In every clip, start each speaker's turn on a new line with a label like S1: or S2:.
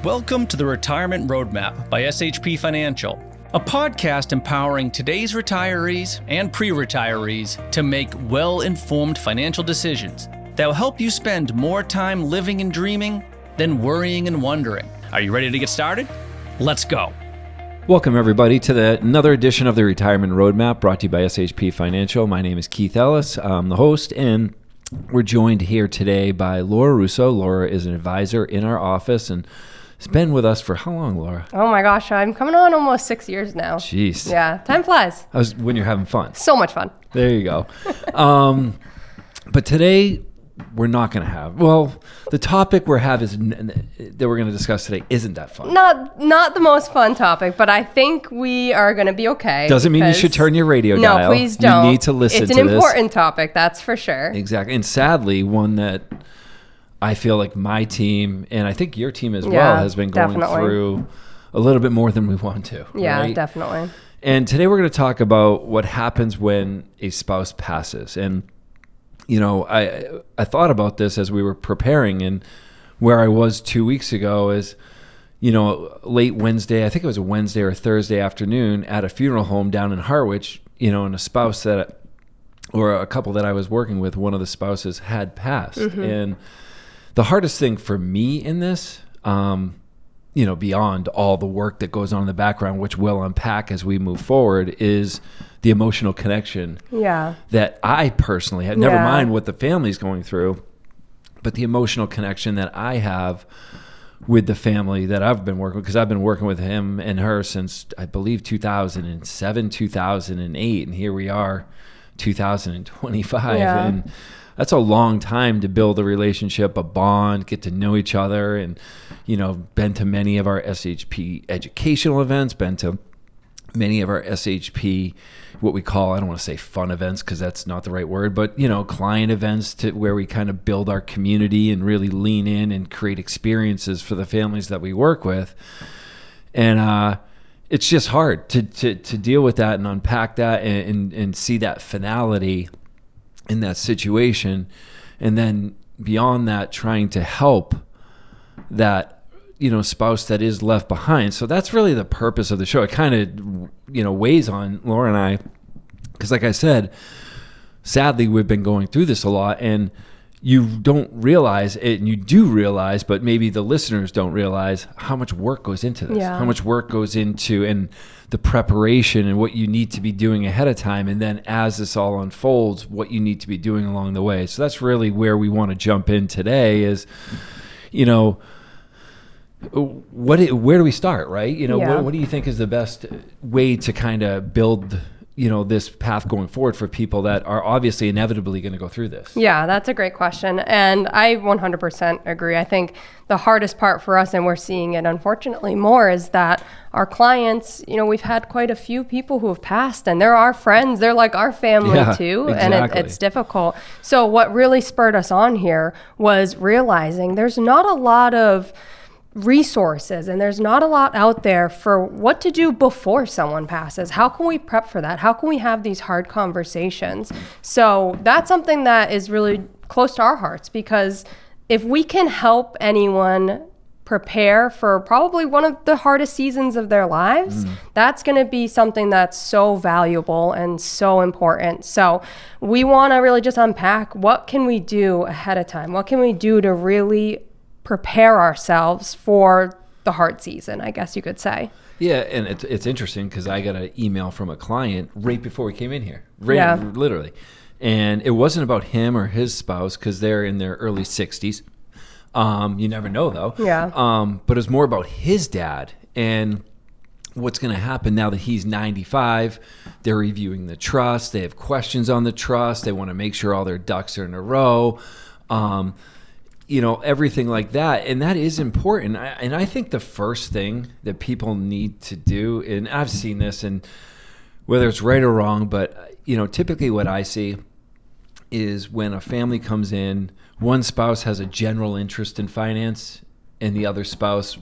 S1: Welcome to the Retirement Roadmap by SHP Financial, a podcast empowering today's retirees and pre-retirees to make well-informed financial decisions that will help you spend more time living and dreaming than worrying and wondering. Are you ready to get started? Let's go.
S2: Welcome, everybody, to another edition of the Retirement Roadmap brought to you by SHP Financial. My name is Keith Ellis. I'm the host, and we're joined here today by Laura Russo. Laura is an advisor in our office and has been with us for how long, Laura?
S3: Oh my gosh, I'm coming on almost 6 years now.
S2: Jeez.
S3: Yeah, time flies.
S2: When you're having fun.
S3: So much fun.
S2: There you go. But today, we're not going to have, the topic that we're going to discuss today isn't that fun.
S3: Not the most fun topic, but I think we are going to be okay.
S2: Doesn't mean you should turn your radio dial.
S3: No, please don't.
S2: You need to listen to this.
S3: It's an important topic, that's for sure.
S2: Exactly. And sadly, one that I feel like my team, and I think your team as well, has been going through a little bit more than we want to.
S3: Yeah,
S2: right?
S3: definitely.
S2: And today we're going to talk about what happens when a spouse passes. And, you know, I thought about this as we were preparing, and where I was 2 weeks ago is, you know, late Wednesday, I think it was a Wednesday or Thursday afternoon at a funeral home down in Harwich, you know, and a couple that I was working with, one of the spouses had passed. Mm-hmm. And the hardest thing for me in this, you know, beyond all the work that goes on in the background, which we'll unpack as we move forward, is the emotional connection that I personally had. Never mind what the family's going through, but the emotional connection that I have with the family that I've been working with, because I've been working with him and her since, I believe, 2007, 2008, and here we are, 2025.
S3: Yeah.
S2: And that's a long time to build a relationship, a bond, get to know each other, and, you know, been to many of our SHP educational events, been to many of our SHP, what we call, I don't want to say fun events because that's not the right word, but, you know, client events where we kind of build our community and really lean in and create experiences for the families that we work with. And it's just hard to deal with that and unpack that and see that finality in that situation, and then beyond that, trying to help that, you know, spouse that is left behind. So that's really the purpose of the show. It kind of, you know, weighs on Laura and I, because like I said, sadly, we've been going through this a lot, and you don't realize it, and you do realize, but maybe the listeners don't realize how much work goes into this, how much work goes into, and the preparation and what you need to be doing ahead of time. And then as this all unfolds, what you need to be doing along the way. So that's really where we want to jump in today is, you know, where do we start, right? You know, what do you think is the best way to kind of build, you know, this path going forward for people that are obviously inevitably going to go through this?
S3: Yeah, that's a great question. And I 100% agree. I think the hardest part for us, and we're seeing it unfortunately more, is that our clients, you know, we've had quite a few people who have passed, and they're our friends. They're like our family too.
S2: Exactly.
S3: And it's difficult. So what really spurred us on here was realizing there's not a lot of resources, and there's not a lot out there for what to do before someone passes. How can we prep for that? How can we have these hard conversations? So that's something that is really close to our hearts, because if we can help anyone prepare for probably one of the hardest seasons of their lives, that's going to be something that's so valuable and so important. So we want to really just unpack, what can we do ahead of time? What can we do to really prepare ourselves for the hard season, I guess you could say.
S2: Yeah, and it's interesting because I got an email from a client right before we came in here, literally. And it wasn't about him or his spouse because they're in their early 60s. You never know, though.
S3: Yeah.
S2: But it's more about his dad and what's going to happen now that he's 95. They're reviewing the trust. They have questions on the trust. They want to make sure all their ducks are in a row. You know, everything like that. And that is important. And I think the first thing that people need to do, and I've seen this, and whether it's right or wrong, but, you know, typically what I see is when a family comes in, one spouse has a general interest in finance and the other spouse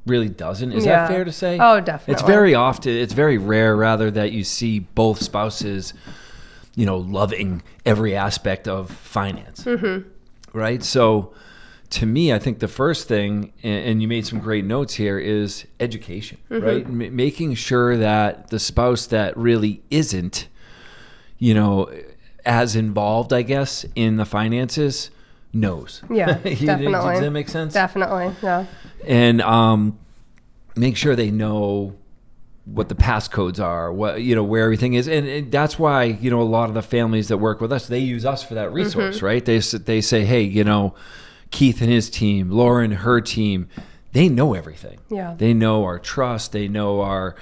S2: really doesn't. Is that fair to say?
S3: Oh, definitely.
S2: It's very rare, rather, that you see both spouses, you know, loving every aspect of finance. Mm-hmm. Right? So to me, I think the first thing, and you made some great notes here, is education, right? Making sure that the spouse that really isn't, as involved, I guess, in the finances knows.
S3: Yeah, definitely.
S2: Does that make sense?
S3: Definitely, yeah.
S2: And make sure they know what the passcodes are, where everything is. And that's why, a lot of the families that work with us, they use us for that resource, right? They say, hey, Keith and his team, Lauren, her team, they know everything.
S3: Yeah.
S2: They know our trust. They know our,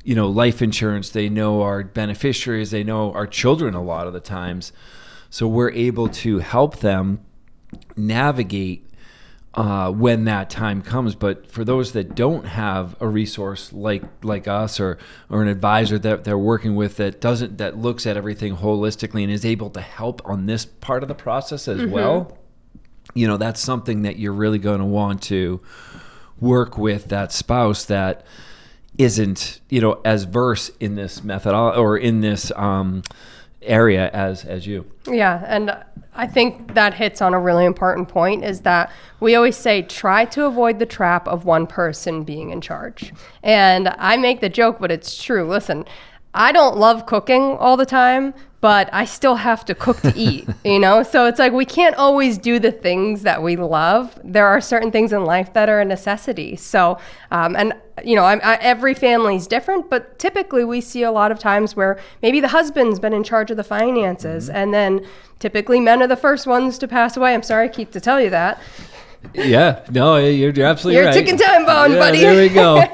S2: life insurance. They know our beneficiaries. They know our children a lot of the times. So we're able to help them navigate when that time comes. But for those that don't have a resource like us or an advisor that they're working with that looks at everything holistically and is able to help on this part of the process as well, that's something that you're really going to want to work with that spouse that isn't, as versed in this method or in this area as you.
S3: Yeah, and I think that hits on a really important point, is that we always say try to avoid the trap of one person being in charge. And I make the joke, but it's true. Listen, I don't love cooking all the time, but I still have to cook to eat, So it's like we can't always do the things that we love. There are certain things in life that are a necessity. So, every family is different, but typically we see a lot of times where maybe the husband's been in charge of the finances, and then typically men are the first ones to pass away. I'm sorry, Keith, to tell you that.
S2: Yeah, no, you're absolutely
S3: you're
S2: right.
S3: You're ticking time bomb, buddy.
S2: There we go.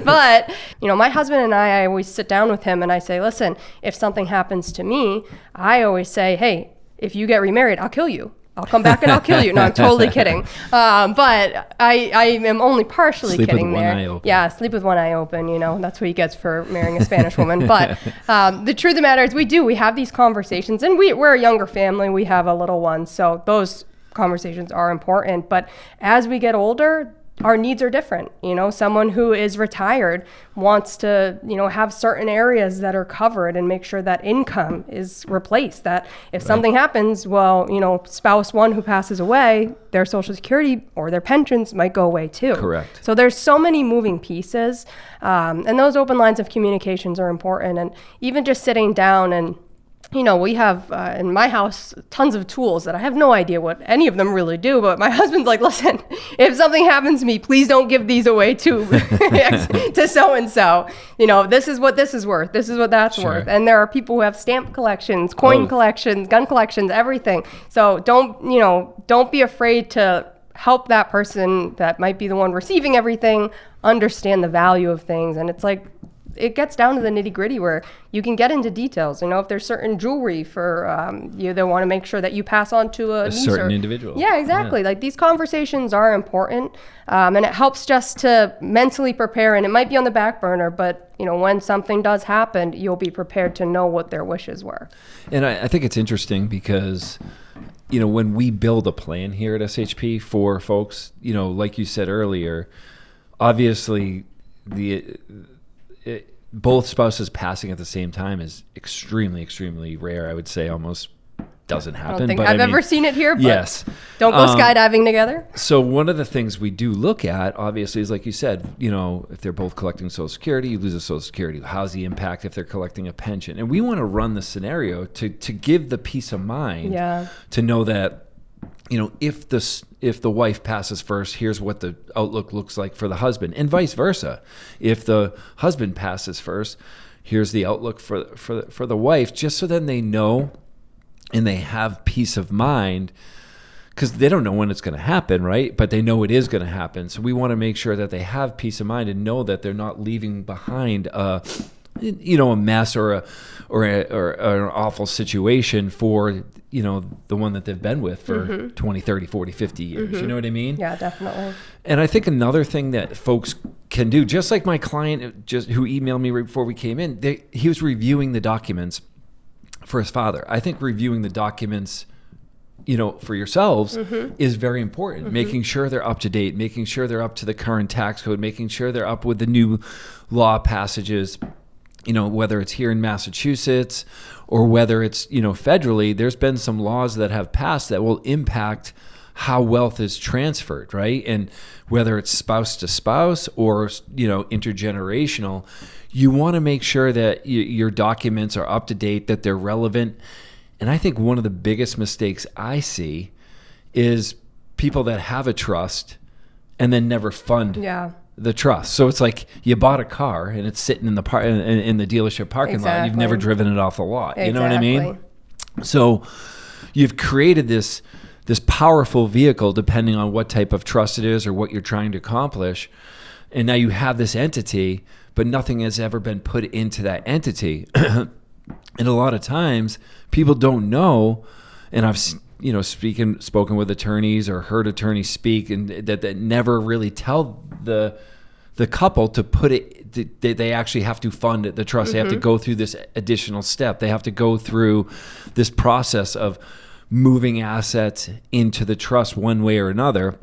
S3: But, my husband and I always sit down with him and I say, listen, if something happens to me, I always say, hey, if you get remarried, I'll kill you. I'll come back and I'll kill you. No, I'm totally kidding. But I am only partially
S2: sleep
S3: kidding
S2: with
S3: there.
S2: One eye open.
S3: Yeah, sleep with one eye open. That's what he gets for marrying a Spanish woman. But the truth of the matter is we have these conversations, and we're a younger family. We have a little one. So those conversations are important. But as we get older, our needs are different. Someone who is retired wants to, have certain areas that are covered and make sure that income is replaced, that if something happens, spouse one who passes away, their Social Security or their pensions might go away too.
S2: Correct.
S3: So there's so many moving pieces, and those open lines of communications are important. And even just sitting down and we have in my house tons of tools that I have no idea what any of them really do. But my husband's like, listen, if something happens to me, please don't give these away to so-and-so. This is what this is worth. This is what that's worth. And there are people who have stamp collections, coin collections, gun collections, everything. So don't be afraid to help that person that might be the one receiving everything understand the value of things. And it's like, it gets down to the nitty gritty where you can get into details. If there's certain jewelry for they want to make sure that you pass on to a niece
S2: certain individual.
S3: Yeah, exactly. Yeah. Like these conversations are important, and it helps just to mentally prepare. And it might be on the back burner, but when something does happen, you'll be prepared to know what their wishes were.
S2: And I think it's interesting because when we build a plan here at SHP for folks, like you said earlier, obviously both spouses passing at the same time is extremely, extremely rare. I would say almost doesn't happen.
S3: I don't think I've ever seen it here, but
S2: yes.
S3: Don't go skydiving together.
S2: So one of the things we do look at, obviously, is like you said, if they're both collecting Social Security, you lose a Social Security. How's the impact if they're collecting a pension? And we want to run the scenario to give the peace of mind to know that, if the wife passes first, here's what the outlook looks like for the husband, and vice versa. If the husband passes first, here's the outlook for the wife, just so then they know and they have peace of mind, because they don't know when it's going to happen, right? But they know it is going to happen. So we want to make sure that they have peace of mind and know that they're not leaving behind a mess or an awful situation for the one that they've been with for 20, 30, 40, 50 years. You know what I mean?
S3: Yeah, definitely.
S2: And I think another thing that folks can do, just like my client who emailed me right before we came in, he was reviewing the documents for his father. I think reviewing the documents for yourselves is very important. Making sure they're up to date, making sure they're up to the current tax code, making sure they're up with the new law passages, whether it's here in Massachusetts or whether it's, federally. There's been some laws that have passed that will impact how wealth is transferred, right? And whether it's spouse to spouse or, intergenerational, you want to make sure that your documents are up to date, that they're relevant. And I think one of the biggest mistakes I see is people that have a trust and then never fund the trust. So it's like you bought a car and it's sitting in the dealership parking lot. You've never driven it off the lot. You know what I mean? So you've created this powerful vehicle, depending on what type of trust it is or what you're trying to accomplish. And now you have this entity, but nothing has ever been put into that entity. And a lot of times people don't know, and I've spoken with attorneys or heard attorneys speak, and that never really tell the couple to put it. They actually have to fund the trust. Mm-hmm. They have to go through this additional step. They have to go through this process of moving assets into the trust one way or another,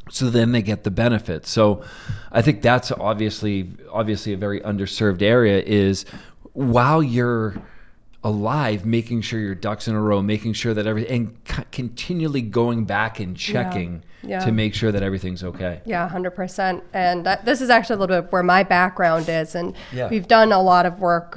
S2: so then they get the benefits. So I think that's obviously a very underserved area, is while you're alive, making sure your ducks in a row, making sure that everything, and continually going back and checking to make sure that everything's okay. Yeah,
S3: 100%. And this is actually a little bit where my background is. And we've done a lot of work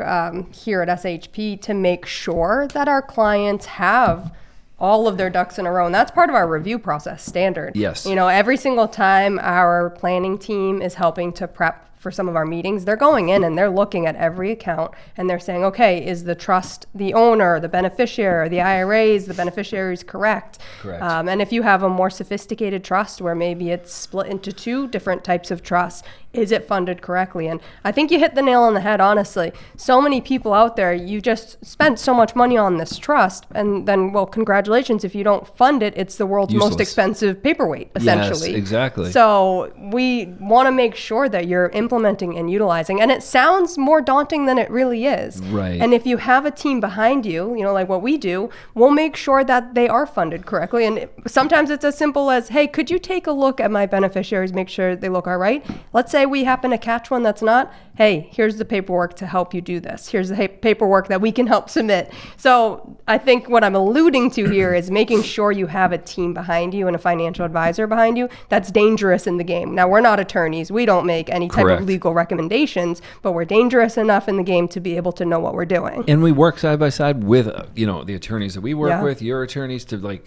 S3: here at SHP to make sure that our clients have all of their ducks in a row. And that's part of our review process standard.
S2: Yes.
S3: Every single time our planning team is helping to prep for some of our meetings, they're going in and they're looking at every account and they're saying, okay, is the trust, the owner, the beneficiary, the IRAs, the beneficiaries correct?
S2: Correct.
S3: And if you have a more sophisticated trust where maybe it's split into two different types of trusts, is it funded correctly? And I think you hit the nail on the head, honestly. So many people out there, you just spent so much money on this trust, and then, well, congratulations, if you don't fund it, it's the world's
S2: useless.
S3: Most expensive paperweight, essentially.
S2: Yes, exactly.
S3: So we want to make sure that you're implementing and utilizing, and it sounds more daunting than it really is.
S2: Right.
S3: And if you have a team behind you, like what we do, we'll make sure that they are funded correctly. And sometimes it's as simple as, hey, could you take a look at my beneficiaries, make sure they look all right? Let's say we happen to catch one that's not. Hey, here's the paperwork to help you do this. Here's the paperwork that we can help submit. So I think what I'm alluding to here is making sure you have a team behind you and a financial advisor behind you that's dangerous in the game. Now, we're not attorneys. We don't make any type of legal recommendations, but we're dangerous enough in the game to be able to know what we're doing.
S2: And we work side by side with, the attorneys that we work with, your attorneys, to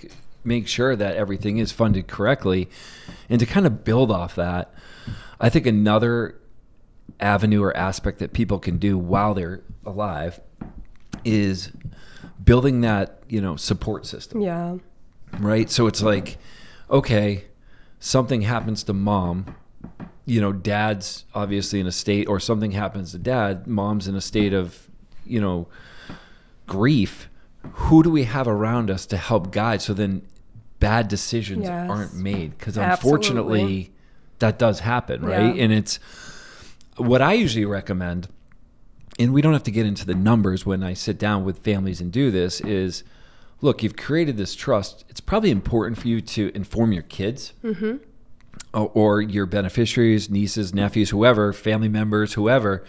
S2: make sure that everything is funded correctly. And to kind of build off that, I think another avenue or aspect that people can do while they're alive is building that, support system.
S3: Yeah.
S2: Right? So it's like, okay, something happens to mom, dad's obviously in a state, or something happens to dad, mom's in a state of, grief. Who do we have around us to help guide so then bad decisions aren't made? Because unfortunately, that does happen, right? And it's what I usually recommend, and we don't have to get into the numbers when I sit down with families and do this, is, look, you've created this trust. It's probably important for you to inform your kids or your beneficiaries, nieces, nephews, whoever, family members, whoever,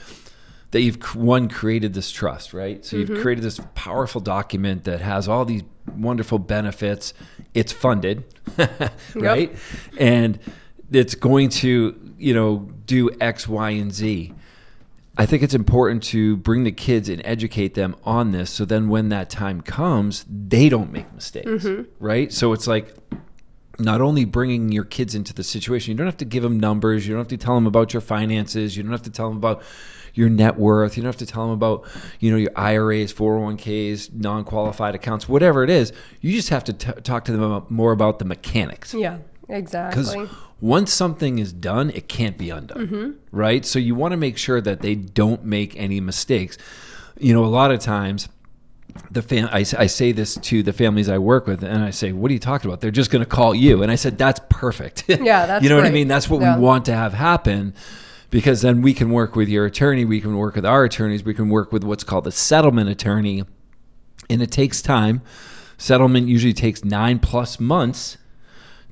S2: that you've created this trust, right? So you've created this powerful document that has all these wonderful benefits. It's funded, right? Yep. And it's going to, do X, Y, and Z. I think it's important to bring the kids and educate them on this, so then when that time comes, they don't make mistakes, right? So it's like not only bringing your kids into the situation, you don't have to give them numbers, you don't have to tell them about your finances, you don't have to tell them about your net worth, you don't have to tell them about, your IRAs, 401ks, non-qualified accounts, whatever it is. You just have to talk to them more about the mechanics.
S3: Yeah, exactly.
S2: Because once something is done, it can't be undone, right? So you want to make sure that they don't make any mistakes. A lot of times, I say this to the families I work with, and I say, what are you talking about? They're just going to call you. And I said, that's perfect.
S3: Yeah, that's
S2: You know
S3: great.
S2: what I mean? That's what we want to have happen, because then we can work with your attorney, we can work with our attorneys, we can work with what's called a settlement attorney. And it takes time. Settlement usually takes 9+ months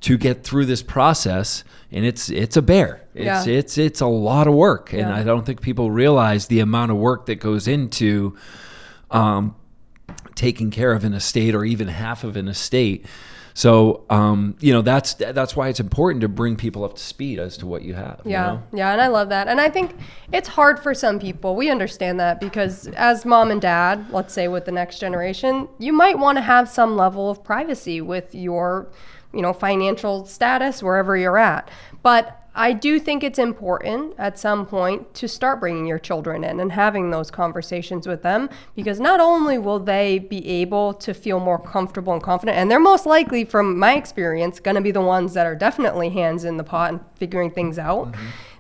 S2: to get through this process, and it's a bear. It's a lot of work, and I don't think people realize the amount of work that goes into taking care of an estate, or even half of an estate. So, that's why it's important to bring people up to speed as to what you have.
S3: Yeah. Yeah. And I love that. And I think it's hard for some people. We understand that because as mom and dad, let's say with the next generation, you might want to have some level of privacy with your, financial status wherever you're at. But I do think it's important at some point to start bringing your children in and having those conversations with them, because not only will they be able to feel more comfortable and confident, and they're most likely, from my experience, going to be the ones that are definitely hands in the pot and figuring things out,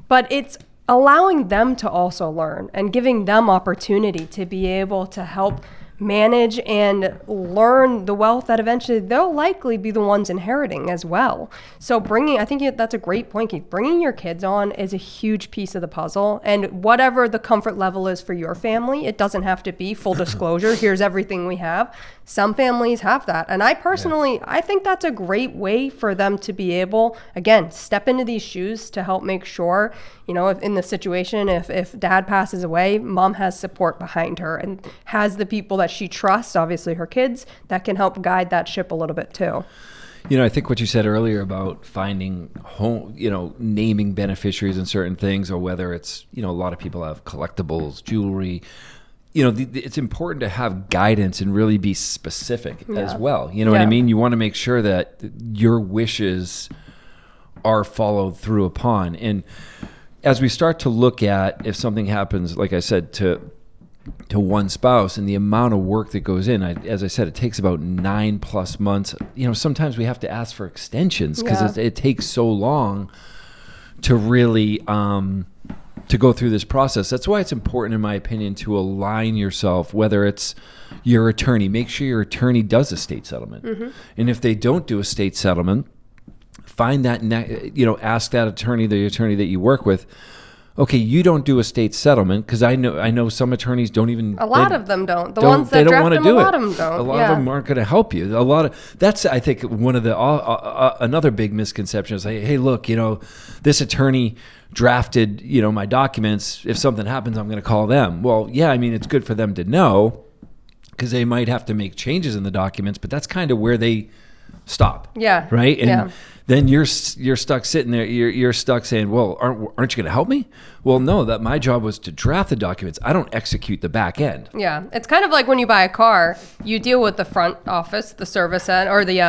S3: but it's allowing them to also learn and giving them opportunity to be able to help manage and learn the wealth that eventually they'll likely be the ones inheriting as well. So I think that's a great point, Keith. Bringing your kids on is a huge piece of the puzzle. And whatever the comfort level is for your family, it doesn't have to be full disclosure. Here's everything we have. Some families have that. And I personally, I think that's a great way for them to be able, again, step into these shoes to help make sure, if in the situation, if dad passes away, mom has support behind her and has the people that she trusts, obviously her kids, that can help guide that ship a little bit too.
S2: I think what you said earlier about finding home, naming beneficiaries in certain things, or whether it's, a lot of people have collectibles, jewelry, it's important to have guidance and really be specific as well. You know what I mean? You want to make sure that your wishes are followed through upon. And as we start to look at if something happens, like I said, to one spouse and the amount of work that goes in, as I said, it takes about 9+ months. Sometimes we have to ask for extensions because it takes so long to really to go through this process. That's why it's important, in my opinion, to align yourself, whether it's your attorney. Make sure your attorney does estate settlement. And if they don't do estate settlement, find that, ask that attorney, the attorney that you work with, okay, you don't do estate settlement, because I know some attorneys don't even. A
S3: lot of them don't. The ones that draft them, a lot of them don't.
S2: A lot of them aren't going to help you. That's, I think, one of the another big misconception is, hey, look, this attorney drafted, my documents. If something happens, I'm going to call them. Well, yeah, I mean, it's good for them to know, because they might have to make changes in the documents, but that's kind of where they stop.
S3: Yeah.
S2: Right. And then you're stuck sitting there. You're stuck saying, well, aren't you going to help me? Well, no, that my job was to draft the documents. I don't execute the back end.
S3: Yeah. It's kind of like when you buy a car, you deal with the front office, the service end, or the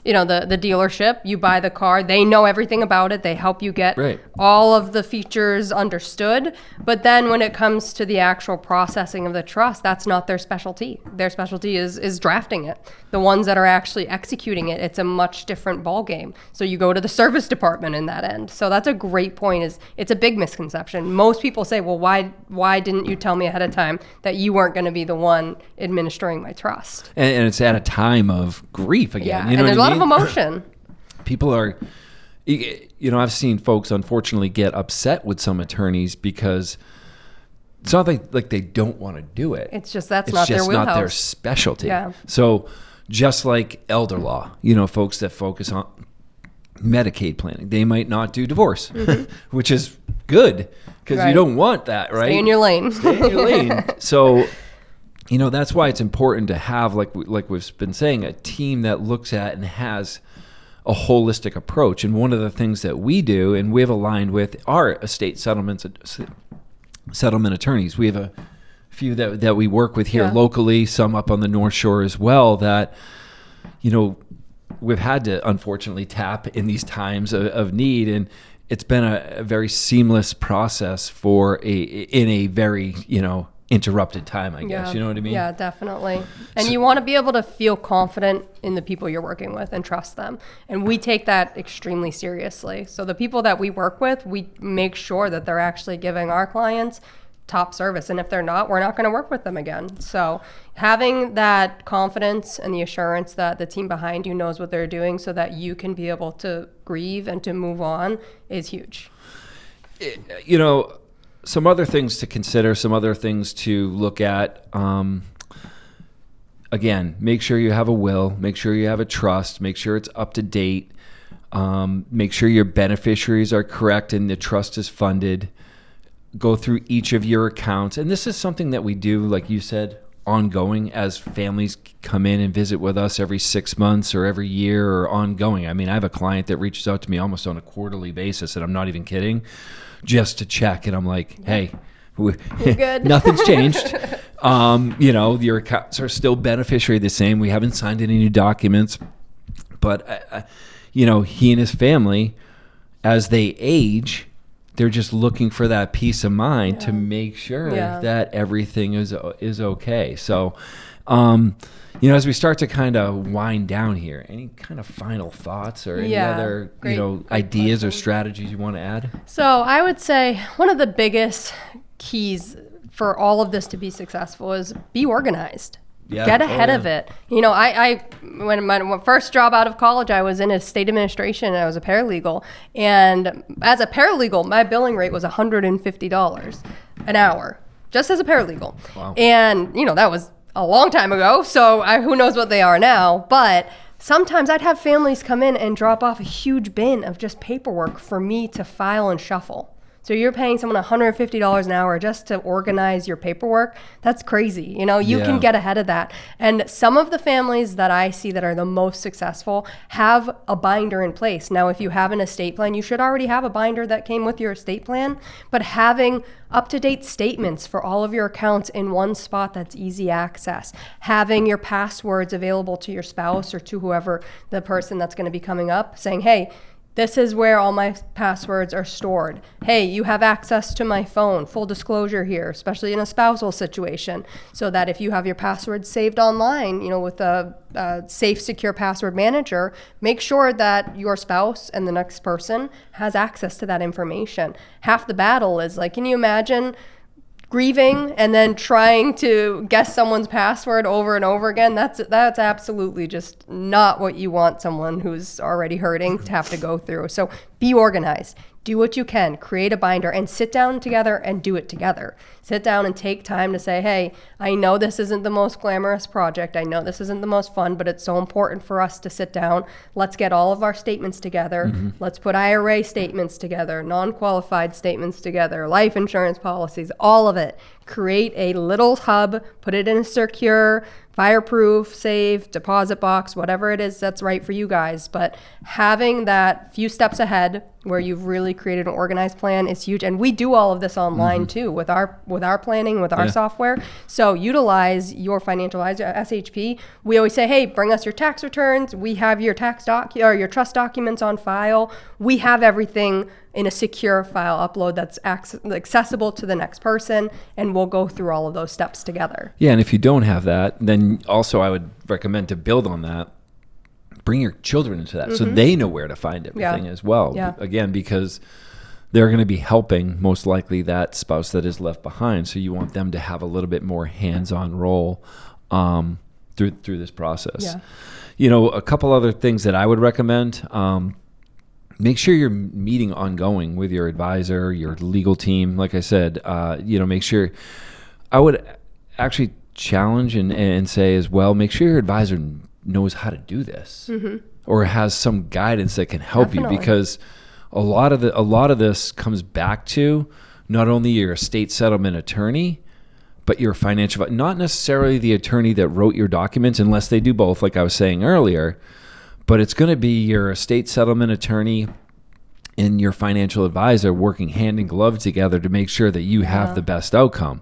S3: dealership. You buy the car. They know everything about it. They help you get all of the features understood. But then when it comes to the actual processing of the trust, that's not their specialty. Their specialty is drafting it. The ones that are actually executing it, it's a much different ballgame. So you go to the service department in that end. So that's a great point. It's a big misconception. Most people say, well, why didn't you tell me ahead of time that you weren't going to be the one administering my trust?
S2: And it's at a time of grief again.
S3: Yeah, and there's a lot of emotion.
S2: People are, I've seen folks unfortunately get upset with some attorneys because it's not like they don't want to do it.
S3: It's just not their wheelhouse.
S2: Not their specialty.
S3: Yeah.
S2: So just like elder law, folks that focus on Medicaid planning, they might not do divorce, which is good, because you don't want that, right?
S3: Stay in your lane.
S2: Stay in your lane. So, that's why it's important to have, like we've been saying, a team that looks at and has a holistic approach. And one of the things that we do, and we've aligned with, our estate settlement attorneys. We have a few that we work with here locally, some up on the North Shore as well, that, we've had to unfortunately tap in these times of need, and it's been a very seamless process in a very interrupted time, I guess. You know what I mean?
S3: Yeah, definitely. And you want to be able to feel confident in the people you're working with and trust them. And we take that extremely seriously. So the people that we work with, we make sure that they're actually giving our clients top service. And if they're not, we're not going to work with them again. So having that confidence and the assurance that the team behind you knows what they're doing so that you can be able to grieve and to move on is huge.
S2: Some other things to consider, some other things to look at. Again, make sure you have a will, make sure you have a trust, make sure it's up to date, make sure your beneficiaries are correct and the trust is funded. Go through each of your accounts. And this is something that we do, like you said, ongoing as families come in and visit with us every 6 months or every year or ongoing. I mean, I have a client that reaches out to me almost on a quarterly basis, and I'm not even kidding, just to check. And I'm like, hey,
S3: good.
S2: Nothing's changed. Your accounts are still beneficiary the same. We haven't signed any new documents. But, he and his family, as they age, they're just looking for that peace of mind to make sure that everything is okay. So, as we start to kind of wind down here, any kind of final thoughts or any other,
S3: great
S2: ideas
S3: question.
S2: or strategies you want to add?
S3: So I would say one of the biggest keys for all of this to be successful is be organized.
S2: Yeah.
S3: Get ahead of it. When my first job out of college, I was in estate administration and I was a paralegal. And as a paralegal, my billing rate was $150 an hour, just as a paralegal.
S2: Wow.
S3: And, that was a long time ago. So who knows what they are now. But sometimes I'd have families come in and drop off a huge bin of just paperwork for me to file and shuffle. So you're paying someone $150 an hour just to organize your paperwork. That's crazy. You can get ahead of that. And some of the families that I see that are the most successful have a binder in place. Now, if you have an estate plan, you should already have a binder that came with your estate plan, but having up-to-date statements for all of your accounts in one spot that's easy access, having your passwords available to your spouse or to whoever the person that's going to be coming up, saying, hey, this is where all my passwords are stored. Hey, you have access to my phone. Full disclosure here, especially in a spousal situation, so that if you have your passwords saved online, with a safe, secure password manager, make sure that your spouse and the next person has access to that information. Half the battle is can you imagine grieving and then trying to guess someone's password over and over again? That's absolutely just not what you want someone who's already hurting to have to go through. So be organized. Do what you can. Create a binder and sit down together and do it together. Sit down and take time to say, hey, I know this isn't the most glamorous project. I know this isn't the most fun, but it's so important for us to sit down. Let's get all of our statements together. Mm-hmm. Let's put IRA statements together, non-qualified statements together, life insurance policies, all of it. Create a little hub, put it in a secure, fireproof, safe, deposit box, whatever it is that's right for you guys. But having that few steps ahead where you've really created an organized plan is huge. And we do all of this online too with our planning, with our software. So utilize your financial advisor, SHP. We always say, hey, bring us your tax returns. We have your your trust documents on file. We have everything in a secure file upload that's accessible to the next person, and we'll go through all of those steps together.
S2: Yeah, and if you don't have that, then also I would recommend to build on that. Bring your children into that so they know where to find everything as well.
S3: Yeah.
S2: Again, because they're going to be helping most likely that spouse that is left behind. So you want them to have a little bit more hands-on role through this process. Yeah. A couple other things that I would recommend. Make sure you're meeting ongoing with your advisor, your legal team. Like I said, make sure. I would actually challenge and say as well, make sure your advisor knows how to do this or has some guidance that can help you, because a lot of this comes back to not only your estate settlement attorney, but your financial, not necessarily the attorney that wrote your documents, unless they do both, like I was saying earlier, but it's going to be your estate settlement attorney and your financial advisor working hand in glove together to make sure that you have the best outcome.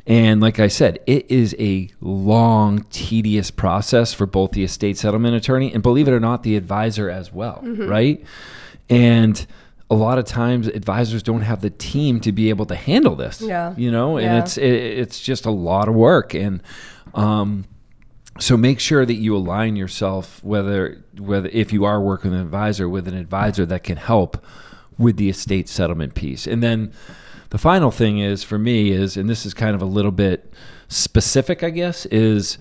S2: And like I said, it is a long, tedious process for both the estate settlement attorney and, believe it or not, the advisor as well, right? And a lot of times advisors don't have the team to be able to handle this, and it's just a lot of work. And so make sure that you align yourself, whether if you are working with an advisor that can help with the estate settlement piece. And then the final thing is, for me, and this is kind of a little bit specific, I guess, is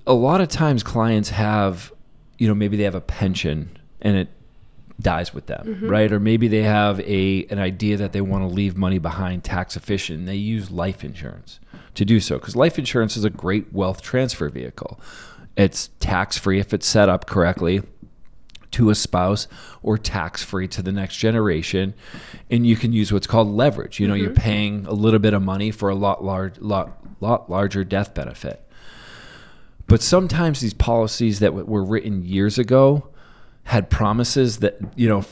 S2: a lot of times clients have, maybe they have a pension and it dies with them, right? Or maybe they have an idea that they want to leave money behind tax efficient, and they use life insurance to do so, because life insurance is a great wealth transfer vehicle. It's tax-free if it's set up correctly to a spouse, or tax-free to the next generation. And you can use what's called leverage. You're paying a little bit of money for a lot lot larger death benefit. But sometimes these policies that were written years ago had promises that,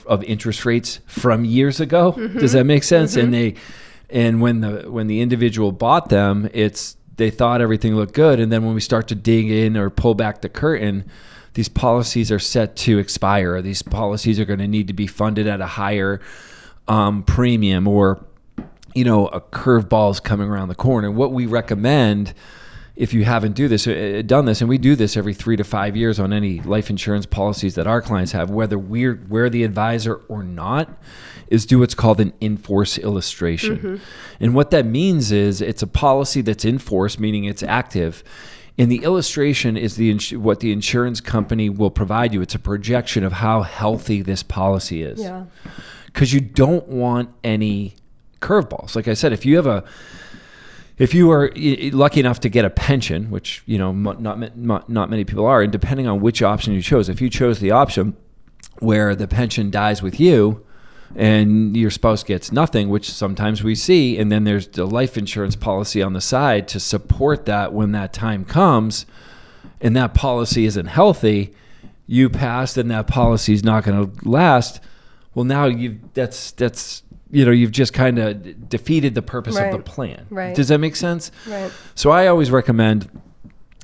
S2: of interest rates from years ago. Does that make sense? And when the individual bought them, they thought everything looked good. And then when we start to dig in or pull back the curtain, these policies are set to expire. These policies are going to need to be funded at a higher premium, or, a curveball is coming around the corner. What we recommend, if you haven't done this, and we do this every 3 to 5 years on any life insurance policies that our clients have, whether we're the advisor or not, is do what's called an in-force illustration. And what that means is it's a policy that's in force, meaning it's active. And the illustration is what the insurance company will provide you. It's a projection of how healthy this policy is. Yeah. Because you don't want any curveballs. Like I said, if you are lucky enough to get a pension, which not many people are, and depending on which option you chose, if you chose the option where the pension dies with you and your spouse gets nothing, which sometimes we see, and then there's the life insurance policy on the side to support that when that time comes, and that policy isn't healthy, you passed and that policy is not going to last. Well, now you've just kind of defeated the purpose of the plan. Right. Does that make sense? Right. So I always recommend,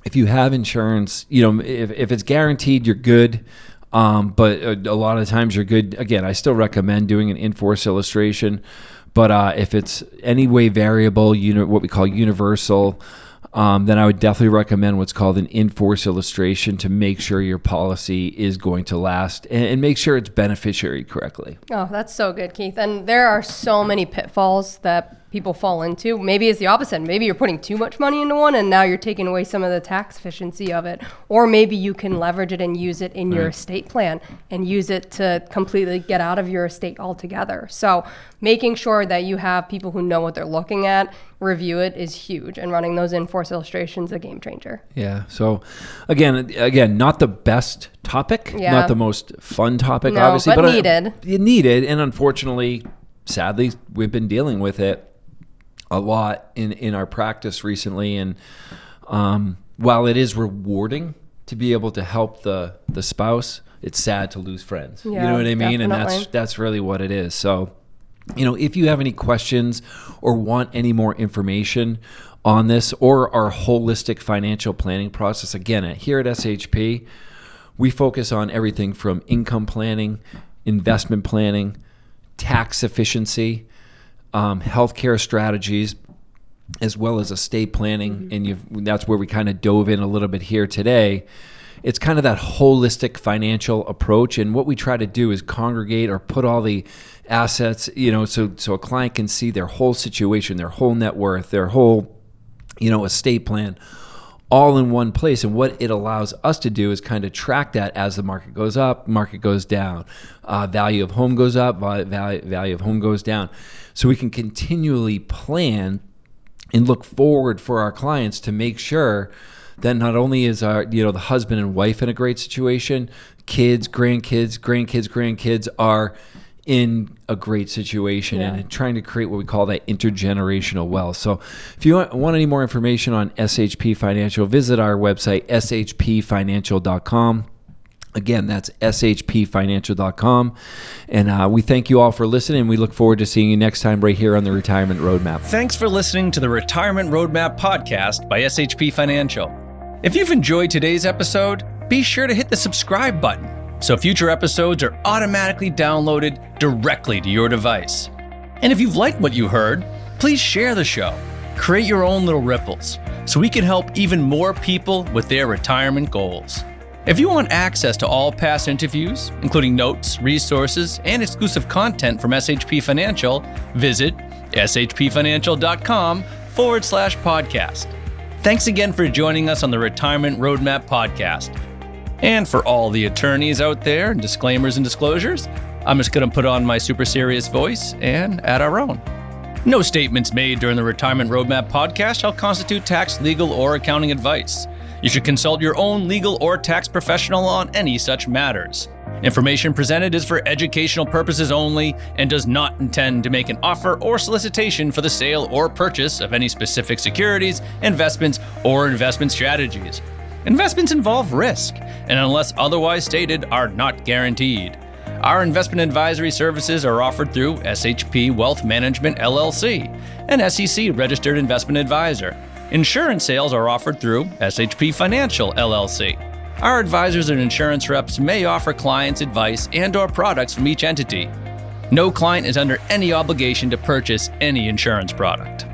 S2: if you have insurance, if it's guaranteed, you're good. But a lot of times you're good. Again, I still recommend doing an in-force illustration. But if it's any way variable, what we call universal, then I would definitely recommend what's called an in-force illustration to make sure your policy is going to last and make sure it's beneficiary correctly.
S3: Oh, that's so good, Keith. And there are so many pitfalls that people fall into. Maybe it's the opposite. Maybe you're putting too much money into one and now you're taking away some of the tax efficiency of it. Or maybe you can leverage it and use it in your estate plan and use it to completely get out of your estate altogether. So making sure that you have people who know what they're looking at, review it, is huge. And running those in-force illustrations, a game changer.
S2: Yeah. So again, not the best topic, not the most fun topic, obviously,
S3: but needed.
S2: Needed. And unfortunately, sadly, we've been dealing with it a lot in our practice recently. And while it is rewarding to be able to help the spouse, it's sad to lose friends. Yeah, you know what I mean? Definitely. And that's really what it is. So, if you have any questions or want any more information on this or our holistic financial planning process, again, here at SHP, we focus on everything from income planning, investment planning, tax efficiency, healthcare strategies, as well as estate planning. And that's where we kind of dove in a little bit here today. It's kind of that holistic financial approach. And what we try to do is congregate or put all the assets, so a client can see their whole situation, their whole net worth, their whole, estate plan, all in one place. And what it allows us to do is kind of track that as the market goes up, market goes down, value of home goes up, value of home goes down. So we can continually plan and look forward for our clients to make sure that not only is our, the husband and wife in a great situation, kids, grandkids are in a great situation, and trying to create what we call that intergenerational wealth. So if you want any more information on SHP Financial, visit our website, shpfinancial.com. Again, that's shpfinancial.com. And we thank you all for listening. We look forward to seeing you next time right here on the Retirement Roadmap.
S1: Thanks for listening to the Retirement Roadmap podcast by SHP Financial. If you've enjoyed today's episode, be sure to hit the subscribe button so future episodes are automatically downloaded directly to your device. And if you've liked what you heard, please share the show. Create your own little ripples so we can help even more people with their retirement goals. If you want access to all past interviews, including notes, resources, and exclusive content from SHP Financial, visit shpfinancial.com/podcast. Thanks again for joining us on the Retirement Roadmap podcast. And for all the attorneys out there, and disclaimers and disclosures, I'm just going to put on my super serious voice and add our own. No statements made during the Retirement Roadmap podcast shall constitute tax, legal, or accounting advice. You should consult your own legal or tax professional on any such matters. Information presented is for educational purposes only and does not intend to make an offer or solicitation for the sale or purchase of any specific securities, investments, or investment strategies. Investments involve risk, and unless otherwise stated, are not guaranteed. Our investment advisory services are offered through SHP Wealth Management LLC, an SEC-registered investment advisor. Insurance sales are offered through SHP Financial LLC. Our advisors and insurance reps may offer clients advice and/or products from each entity. No client is under any obligation to purchase any insurance product.